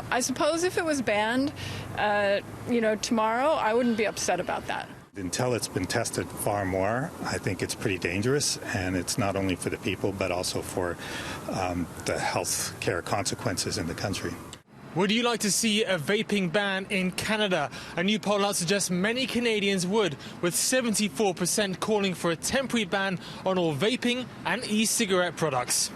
I suppose if it was banned, tomorrow, I wouldn't be upset about that. Until it's been tested far more, I think it's pretty dangerous, and it's not only for the people but also for the health care consequences in the country. Would you like to see a vaping ban in Canada? A new poll out suggests many Canadians would, with 74% calling for a temporary ban on all vaping and e-cigarette products.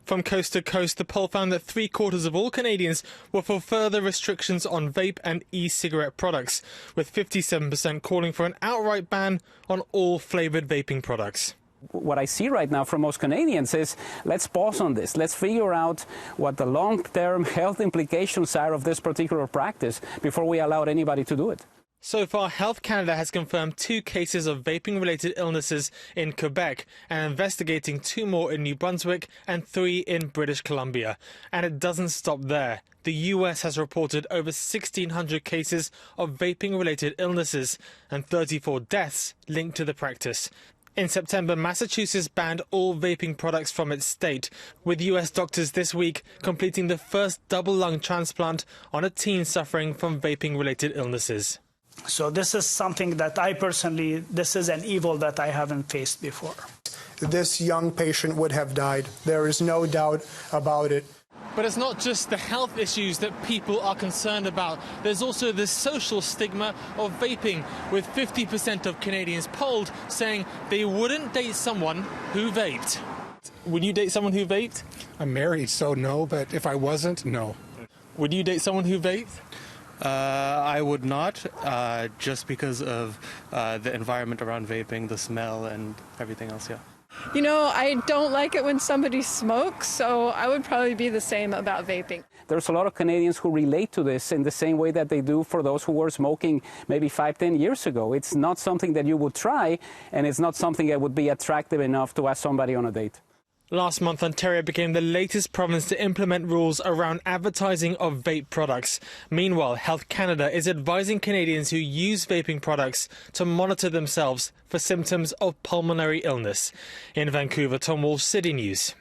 From coast to coast, the poll found that 3/4 of all Canadians were for further restrictions on vape and e-cigarette products, with 57% calling for an outright ban on all flavoured vaping products. What I see right now from most Canadians is, let's pause on this. Let's figure out what the long-term health implications are of this particular practice before we allow anybody to do it. So far, Health Canada has confirmed 2 cases of vaping-related illnesses in Quebec and investigating 2 more in New Brunswick and 3 in British Columbia. And it doesn't stop there. The US has reported over 1,600 cases of vaping-related illnesses and 34 deaths linked to the practice. In September, Massachusetts banned all vaping products from its state, with US doctors this week completing the first double lung transplant on a teen suffering from vaping-related illnesses. So this is something that this is an evil that I haven't faced before. This young patient would have died. There is no doubt about it. But it's not just the health issues that people are concerned about. There's also the social stigma of vaping, with 50% of Canadians polled saying they wouldn't date someone who vaped. Would you date someone who vaped? I'm married, so no, but if I wasn't, no. Would you date someone who vaped? I would not, just because of the environment around vaping, the smell and everything else, yeah. I don't like it when somebody smokes, so I would probably be the same about vaping. There's a lot of Canadians who relate to this in the same way that they do for those who were smoking maybe 5-10 years ago. It's not something that you would try, and it's not something that would be attractive enough to ask somebody on a date. Last month, Ontario became the latest province to implement rules around advertising of vape products. Meanwhile, Health Canada is advising Canadians who use vaping products to monitor themselves for symptoms of pulmonary illness. In Vancouver, Tom Walsh, City News.